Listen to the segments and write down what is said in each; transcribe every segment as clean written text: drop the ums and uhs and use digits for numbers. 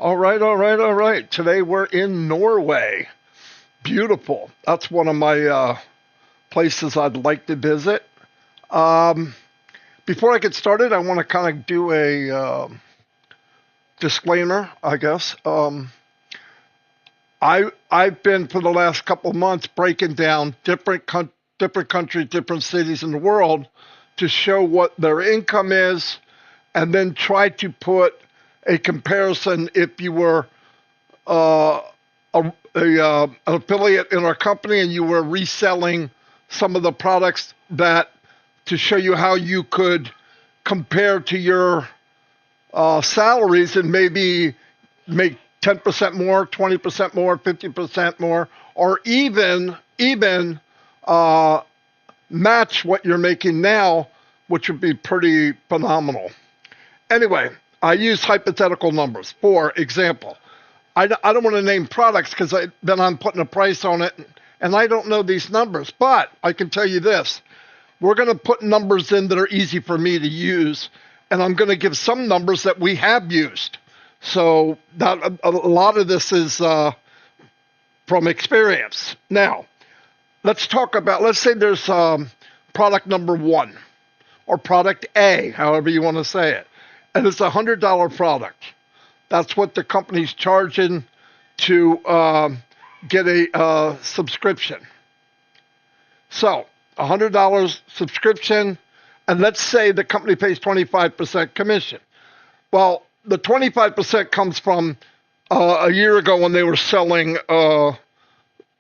All right, all right, all right. Today we're in Norway. Beautiful. That's one of my places I'd like to visit. Um, Before I get started, I want to kind of do a disclaimer, I guess. I've been for the last couple of months breaking down different countries, different cities in the world to show what their income is, and then try to put a comparison if you were uh, an affiliate in our company and you were reselling some of the products that to show you how you could compare to your salaries and maybe make 10% more, 20% more, 50% more, or even uh, match what you're making now, which would be pretty phenomenal. Anyway, I use hypothetical numbers. For example, I don't want to name products because then I'm putting a price on it, and I don't know these numbers. But I can tell you this: we're going to put numbers in that are easy for me to use, and I'm going to give some numbers that we have used. So that a lot of this is from experience. Now, let's talk about. Let's say there's product number one or product A, however you want to say it, and it's $100 product. That's what the company's charging to get a subscription. So, $100 subscription, and let's say the company pays 25% commission. Well, the 25% comes from a year ago when they were selling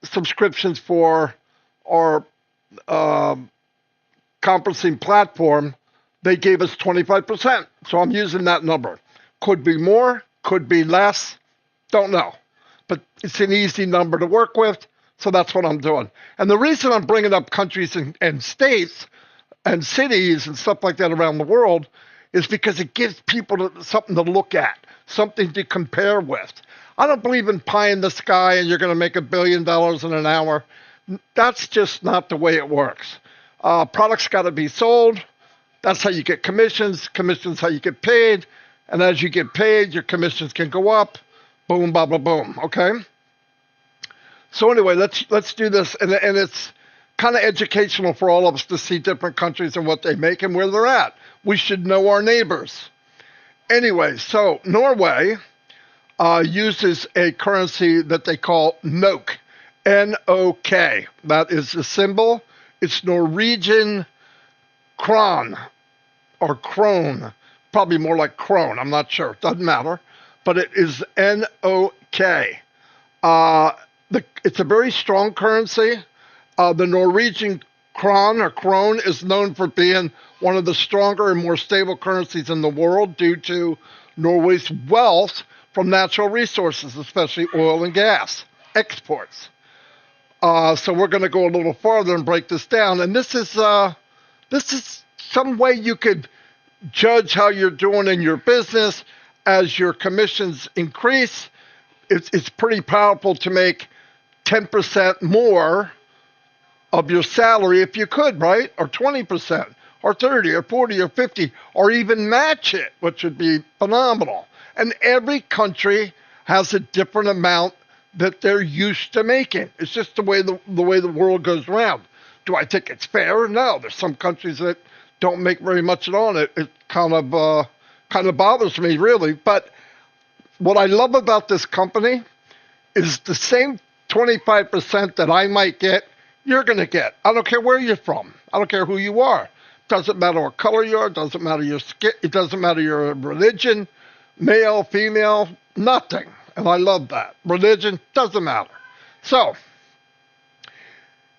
subscriptions for our conferencing platform. They gave us 25%. So I'm using that number. Could be more, could be less, don't know. But it's an easy number to work with, so that's what I'm doing. And the reason I'm bringing up countries and states and cities and stuff like that around the world is because it gives people something to look at, something to compare with. I don't believe in pie in the sky and you're going to make $1 billion in an hour. That's just not the way it works. Products got to be sold. That's how you get commissions. Commissions how you get paid. And as you get paid, your commissions can go up. Boom, blah, blah, boom. Okay? So anyway, let's do this. And it's kind of educational for all of us to see different countries and what they make and where they're at. We should know our neighbors. Anyway, so Norway uses a currency that they call NOK. N-O-K. That is the symbol. It's Norwegian kron or krone. Probably more like krone. I'm not sure. Doesn't matter. But it is N-O-K. It's a very strong currency. The Norwegian krone is known for being one of the stronger and more stable currencies in the world due to Norway's wealth from natural resources, especially oil and gas exports. So we're going to go a little farther and break this down. And this is some way you could judge how you're doing in your business as your commissions increase. It's pretty powerful to make 10% more of your salary if you could, right? Or 20%, or 30, or 40, or 50, or even match it, which would be phenomenal. And every country has a different amount that they're used to making. It's just the way the world goes around. Do I think it's fair? No. There's some countries that don't make very much at all. It kind of bothers me, really. But what I love about this company is the same 25% that I might get, you're going to get. I don't care where you're from. I don't care who you are. Doesn't matter what color you are. Doesn't matter your skin. It doesn't matter your religion, male, female, nothing. And I love that. Religion doesn't matter. So,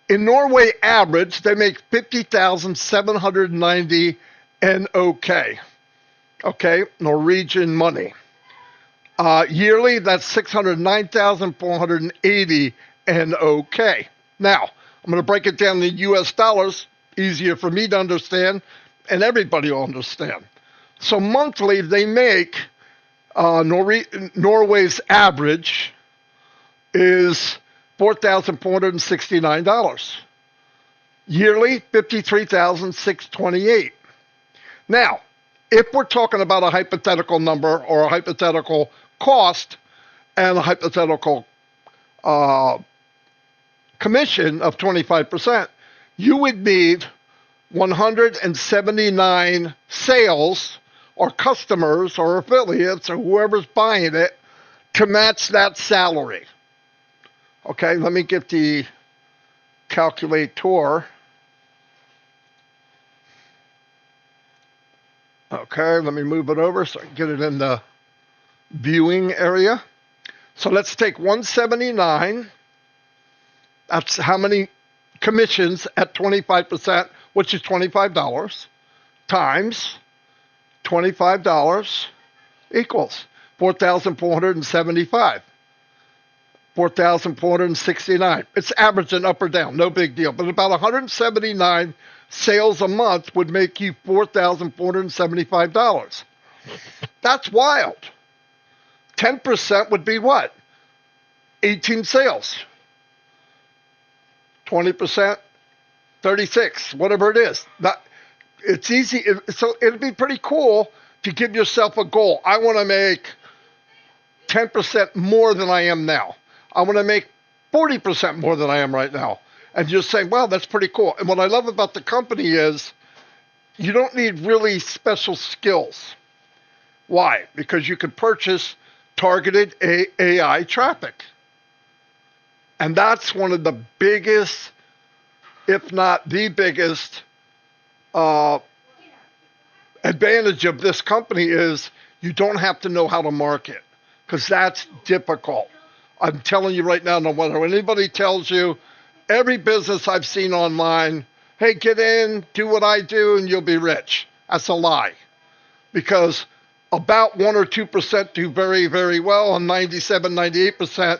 in Norway average, they make 50,790 NOK. Okay, Norwegian money. Yearly, that's 609,480 NOK. Now, I'm going to break it down in US dollars, easier for me to understand, and everybody will understand. So monthly, they make Norway's average is $4,469. Yearly, $53,628. Now, if we're talking about a hypothetical number or a hypothetical cost and a hypothetical commission of 25%, you would need 179 sales or customers or affiliates or whoever's buying it to match that salary. Okay, let me get the calculator. Okay, let me move it over so I can get it in the viewing area. So let's take 179. That's how many commissions at 25%, which is $25, times $25 equals 4,475. 4,469. It's averaging up or down, no big deal. But about 179 sales a month would make you $4,475. That's wild. 10% would be what? 18 sales. 20%, 36, whatever it is. It's easy. So it'd be pretty cool to give yourself a goal. I want to make 10% more than I am now. I want to make 40% more than I am right now. And you're saying, wow, that's pretty cool. And what I love about the company is you don't need really special skills. Why? Because you can purchase targeted AI traffic. And that's one of the biggest, if not the biggest, advantage of this company is you don't have to know how to market, because that's difficult. I'm telling you right now, no matter what anybody tells you, every business I've seen online, hey, get in, do what I do, and you'll be rich. That's a lie. Because about 1 or 2% do very, very well, and 97, 98%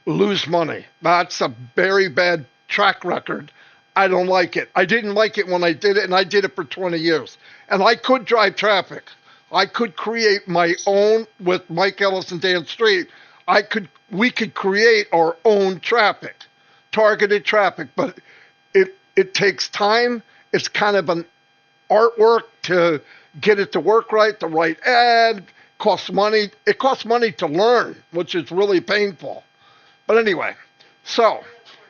lose money. That's a very bad track record. I don't like it. I didn't like it when I did it, and I did it for 20 years. And I could drive traffic. I could create my own, with Mike Ellis and Dan Street, we could create our own traffic, targeted traffic, but it takes time. It's kind of an artwork to get it to work right, the right ad, costs money. It costs money to learn, which is really painful. But anyway, so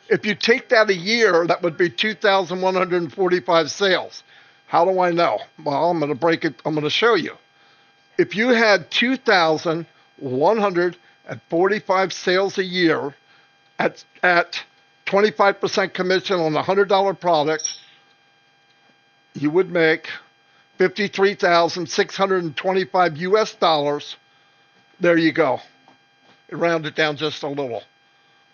if you take that a year, that would be 2,145 sales. How do I know? Well, I'm going to break it. I'm going to show you. If you had 2,145 sales a year at 25% commission on a $100 product, you would make 53,625 US dollars. There you go. Round it down just a little.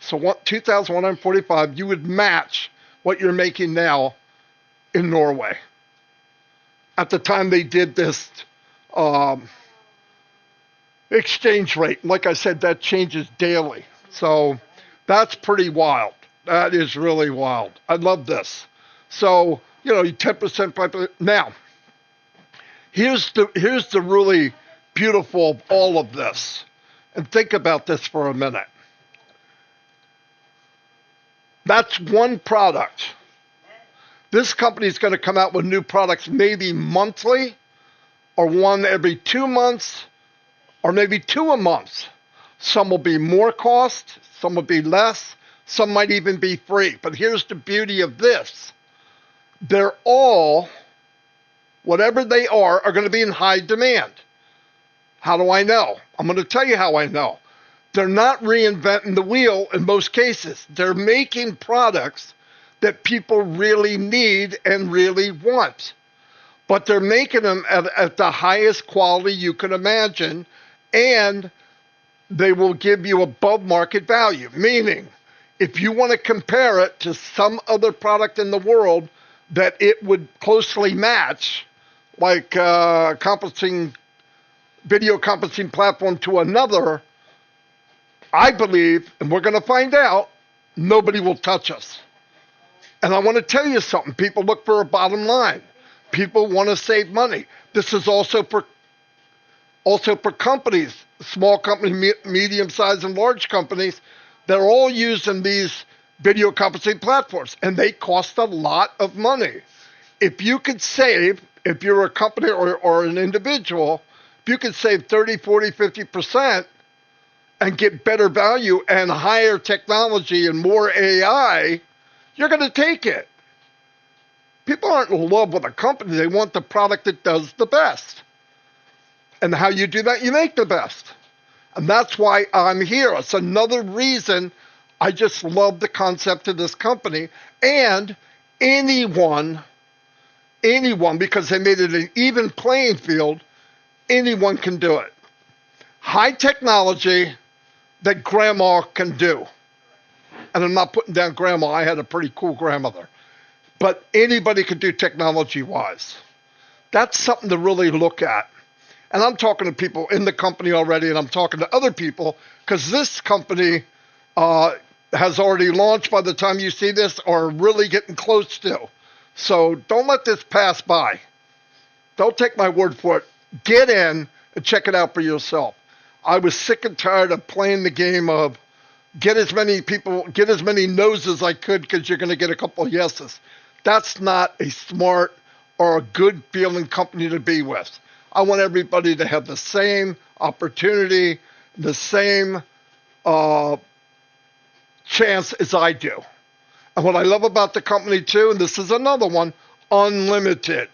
So 2,145, you would match what you're making now in Norway. At the time they did this exchange rate, like I said, that changes daily. So that's pretty wild. That is really wild. I love this. So, 10%. Now, here's the really beautiful of all of this. And think about this for a minute. That's one product. This company is going to come out with new products maybe monthly, or one every 2 months, or maybe 2 a month. Some will be more cost, some will be less, some might even be free. But here's the beauty of this. They're all, whatever they are going to be in high demand. How do I know? I'm going to tell you how I know. They're not reinventing the wheel in most cases. They're making products that people really need and really want. But they're making them at the highest quality you can imagine, and they will give you above market value. Meaning, if you want to compare it to some other product in the world that it would closely match, like video conferencing platform to another, I believe, and we're going to find out, nobody will touch us. And I want to tell you something. People look for a bottom line. People want to save money. This is also for companies, small companies, medium-sized and large companies. They're all using these video conferencing platforms, and they cost a lot of money. If you could save, if you're a company or an individual, if you could save 30, 40, 50%, and get better value and higher technology and more AI, you're going to take it. People aren't in love with a company. They want the product that does the best. And how you do that, you make the best. And that's why I'm here. It's another reason I just love the concept of this company. And anyone, because they made it an even playing field, anyone can do it. High technology that grandma can do. And I'm not putting down grandma. I had a pretty cool grandmother. But anybody can do technology-wise. That's something to really look at. And I'm talking to people in the company already, and I'm talking to other people, because this company has already launched by the time you see this, or really getting close to. So don't let this pass by. Don't take my word for it. Get in and check it out for yourself. I was sick and tired of playing the game of get as many no's as I could because you're going to get a couple of yeses. That's not a smart or a good feeling company to be with. I want everybody to have the same opportunity, the same chance as I do. And what I love about the company too, and this is another one, unlimited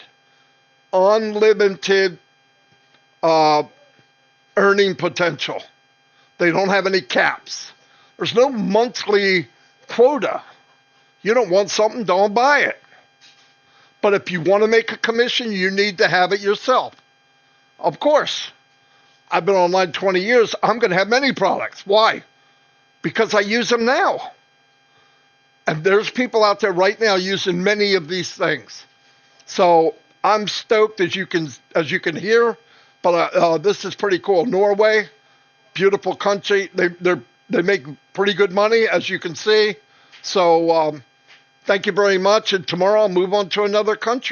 earning potential. They don't have any caps. There's no monthly quota. You don't want something, don't buy it. But if you want to make a commission, you need to have it yourself. Of course, I've been online 20 years. I'm going to have many products. Why? Because I use them now. And there's people out there right now using many of these things. So I'm stoked, as you can hear. But this is pretty cool. Norway, beautiful country. They make pretty good money, as you can see. So thank you very much. And tomorrow I'll move on to another country.